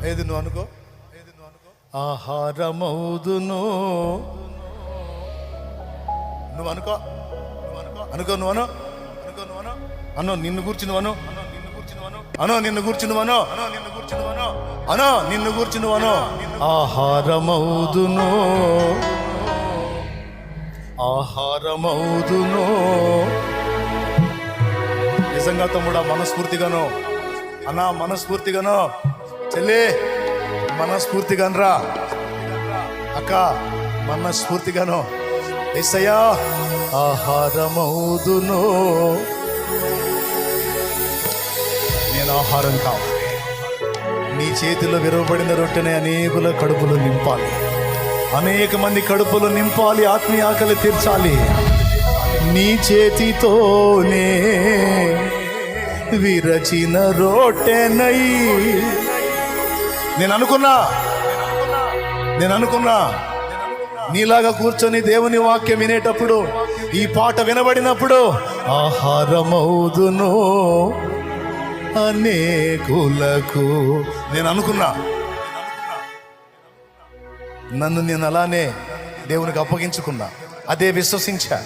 ఏది నువ్వు అనుకో, ఆహారమౌదును. నువ్వు అనుకో, అనుకో, నువ్వు అను, అను నిన్ను కూర్చున్నావను, అను నిన్ను కూర్చున్నావను, అను నిన్ను కూర్చున్నావను. ఆహారమౌదును, ఆహారమౌదును. నిజంగా తమ్ముడా, మనస్ఫూర్తిగాను అన్నా, మనస్ఫూర్తిగాను చెల్లి, మనస్ఫూర్తిగానరా అక్క, మనస్ఫూర్తిగాను యేసయ్యా ఆహారమౌదును. నేను ఆహారం కావాలి. నీ చేతిలో విరవబడిన రొట్టెనే అనేకుల కడుపులు నింపాలి, అనేక మంది కడుపులు నింపాలి, ఆత్మీయ ఆకలి తీర్చాలి. నీ చేతితోనే విరచిన రొట్టెనై. నేను అనుకున్నా నీలాగా కూర్చొని దేవుని వాక్యం వినేటప్పుడు, ఈ పాట వినబడినప్పుడు, ఆహారమౌదును అనేకులకు. నేను అనుకున్నా, నన్ను నేను అలానే దేవునికి అప్పగించుకున్నా, అదే విశ్వసించా.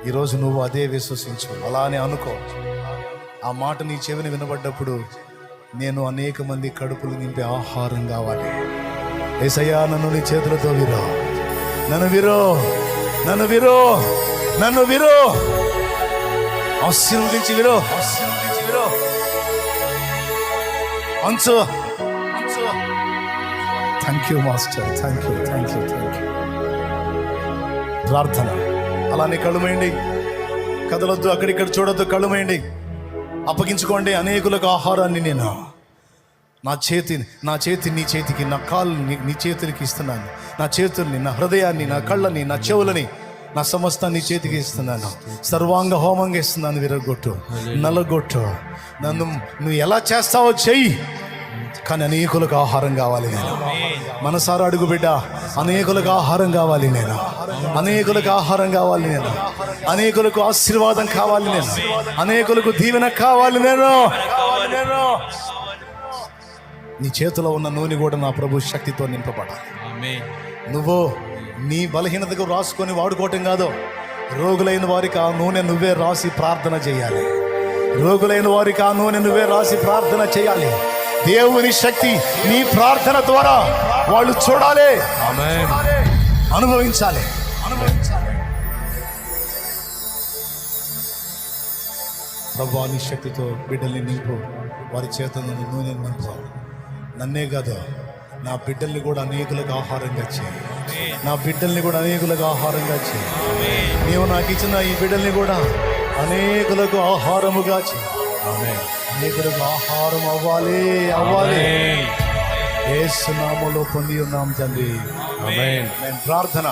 ఈరోజు నువ్వు అదే విశ్వసించు, అలానే అనుకో. ఆ మాట నీ చెవిని వినబడ్డప్పుడు, నేను అనేక మంది కడుపులు నింపే ఆహారం కావాలి. యేసయ్యా నన్ను నీ చేతులతో విరో, నన్ను విరో, నన్ను విరో, నన్ను విరో, ఆశీర్వదించి విరో, ఆశీర్వదించి విరో. అంచు, thank you master, thank you, thank you, thank you. ప్రార్థన. అలానే కళ్ళుమేయండి, కదలొద్దు, అక్కడిక్కడ చూడొద్దు, కళ్ళుమేయండి, అప్పగించుకోండి. అనేకులకు ఆహారాన్ని నేను నా చేతి నీ చేతికి, నా కాళ్ళు నీ చేతులకి ఇస్తున్నాను. నా చేతుల్ని, నా హృదయాన్ని, నా కళ్ళని, నా చెవులని, నా సమస్తాన్ని నీ చేతికి ఇస్తున్నాను. సర్వాంగ హోమంగా ఇస్తున్నాను. విరగొట్టు, నలగొట్టు, నన్ను నువ్వు ఎలా చేస్తావో చెయ్యి, కానీ అనేకులకు ఆహారం కావాలి నేను. మనసారా అడుగు బిడ్డ, అనేకులకు ఆహారం కావాలి నేను, అనేకులకు ఆహారం కావాలి నేను, అనేకులకు ఆశీర్వాదం కావాలి నేను, అనేకులకు దీవెన కావాలి నేను. నీ చేతిలో ఉన్న నూనె కూడా నా ప్రభు శక్తితో నింపబడాలి. నువ్వు నీ బలహీనతకు రాసుకొని వాడుకోవటం కాదు, రోగులైన వారికి ఆ నూనె నువ్వే రాసి ప్రార్థన చేయాలి. రోగులైన వారికి ఆ నూనె నువ్వే రాసి ప్రార్థన చేయాలి. దేవుని శక్తి నీ ప్రార్థన ద్వారా వాళ్ళు చూడాలి, అనుభవించాలి. ప్రభువా నీ శక్తితో బిడ్డల్ని నింపు, వారి చేతులను నూనె నింపు. నన్నే కాదు, నా బిడ్డల్ని కూడా అనేకులకు ఆహారంగా చేయి, నా బిడ్డల్ని కూడా అనేకులకు ఆహారంగా చేయి. నీవు నాకు ఇచ్చిన ఈ బిడ్డల్ని కూడా అనేకులకు ఆహారముగా చేయి. అనేకులకు ఆహారం అవ్వాలి, అవ్వాలి. యేసు నామములో పొంది ఉన్నాం తండ్రి. నేను ప్రార్థన.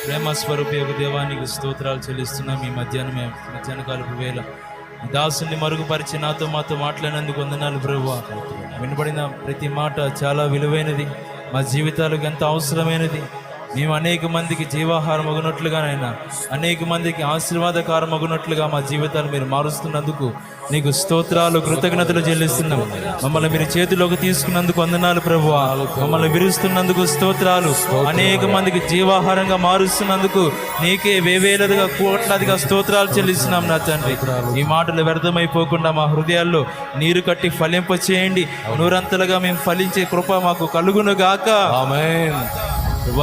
ప్రేమ స్వరూప దేవానికి స్తోత్రాలు చెల్లిస్తున్నాం. ఈ మధ్యాహ్న కాలపు వేళ దాసుని మరుగుపరిచి నాతో మాతో మాట్లాడినందుకు వందనాలు ప్రభువా. వినబడిన ప్రతి మాట చాలా విలువైనది, మా జీవితాలకు ఎంత అవసరమైనది. మేము అనేక మందికి జీవాహారం అగునట్లుగానైనా అనేక మందికి ఆశీర్వాదకారం అగునట్లుగా మా జీవితాలు మీరు మారుస్తున్నందుకు నీకు స్తోత్రాలు, కృతజ్ఞతలు చెల్లిస్తున్నాం. మమ్మల్ని మీరు చేతిలోకి తీసుకున్నందుకు వందనాలు ప్రభువా. మమ్మల్ని విరుస్తున్నందుకు స్తోత్రాలు. అనేక మందికి జీవాహారంగా మారుస్తున్నందుకు నీకే వేవేలదిగా కోట్లాదిగా స్తోత్రాలు చెల్లిస్తున్నాం నా తండ్రి. ఈ మాటలు వ్యర్థమైపోకుండా మా హృదయాల్లో నీరు కట్టి ఫలింప చేయండి. నూరంతలుగా మేము ఫలించే కృప మాకు కలుగును గాక. ఆమేన్.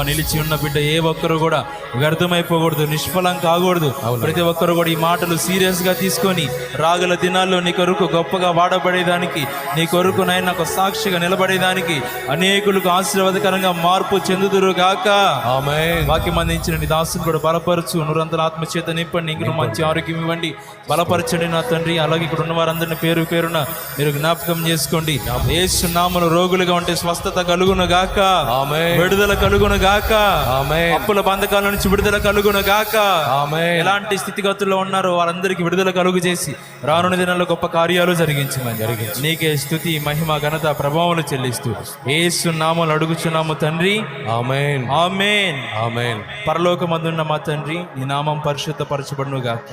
నిలిచి ఉన్న బిడ్డ ఏ ఒక్కరు కూడా వ్యర్థమైపోకూడదు, నిష్ఫలం కాకూడదు. ప్రతి ఒక్కరు కూడా ఈ మాటలు సీరియస్ గా తీసుకొని రాగల దినాల్లో నీ కొరకు గొప్పగా వాడబడేదానికి, నీ కొరకు నాయన ఒక సాక్షిగా నిలబడేదానికి, అనేకులకు ఆశీర్వాదకరంగా మార్పు చెందుదురు గాక. ఆమేన్. వాక్యం అందించిన నీ దాసుని కూడా బలపరచు, నూరంతల ఆత్మచేత నింపండి. ఇంక మంచి ఆరోగ్యం ఇవ్వండి, బలపరచండి నా తండ్రి. అలాగే ఇక్కడ ఉన్న వారందరినీ పేరు పేరున మీరు జ్ఞాపకం చేసుకోండి. యేసు నామములో రోగులుగా ఉంటే స్వస్థత కలుగును గాక. ఆమేన్. విడుదల కలుగును గాక. ఆమేన్. అప్పుల బంధకాల నుంచి విడుదల కలుగును గాక. ఆమేన్. ఎలాంటి స్థితిగతుల్లో ఉన్నారో వారందరికీ విడుదల కలుగు చేసి రానున్న దినాల్లో గొప్ప కార్యాలు జరిగించమని నీకే స్తుతి, మహిమ, ఘనత, ప్రభావాలు చెల్లిస్తూ యేసు నామములో అడుగుచున్నాము తండ్రి. ఆమేన్. ఆమేన్. ఆమేన్. పరలోకమందున్న మా తండ్రి, నీ నామం పరిశుద్ధపరచబడును గాక.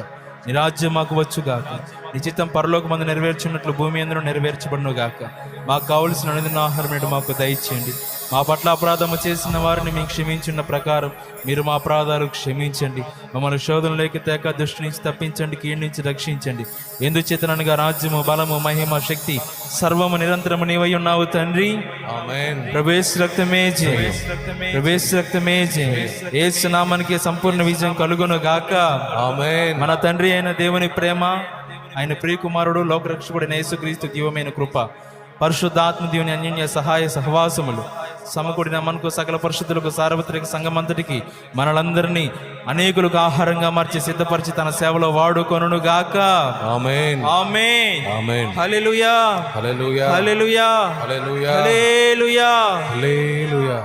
నీ రాజ్యం మాకు వచ్చుగాక, నీ చిత్తం పరలోకమందు నెరవేర్చున్నట్లు భూమి అందరూ నెరవేర్చబడును గాక. మాకు కావలసిన అనుదిన ఆహారం నేడు మాకు దయచేయండి. మా పట్ల అపరాధము చేసిన వారిని మేము క్షమించున్న ప్రకారం మీరు మా అపరాధాలు క్షమించండి. మమ్మల్ని శోధనలోకి తేక దుష్టి నుంచి తప్పించండి, కీడు నుంచి రక్షించండి. ఎందుచేతనగా రాజ్యము, బలము, మహిమ, శక్తి సర్వము నిరంతరము నీవై ఉన్నావు తండ్రి. ఆమేన్. ప్రవేశ రక్తమే జయ, ప్రవేశ రక్తమే జయ. యేసు నామానికి సంపూర్ణ విజయం కలుగును గాక. ఆమేన్. మన తండ్రి అయిన దేవుని ప్రేమ, ఆయన ప్రియకుమారుడు లోకరక్షకుడైన యేసుక్రీస్తు దివ్యమైన కృప, పరిశుద్ధాత్మ దేవుని అన్యోన్య సహాయ సహవాసములు సమకూడిన మనకు సకల పరిశుద్ధులకు సార్వత్రిక సంఘమంతటికి మనలందరినీ అనేకులకు ఆహారంగా మార్చి సిద్ధపరిచి తన సేవలో వాడుకొనును గాక. ఆమేన్. ఆమేన్. ఆమేన్. హల్లెలూయా, హల్లెలూయా. హల్లెలూయా, హల్లెలూయా. హల్లెలూయా. హల్లెలూయా.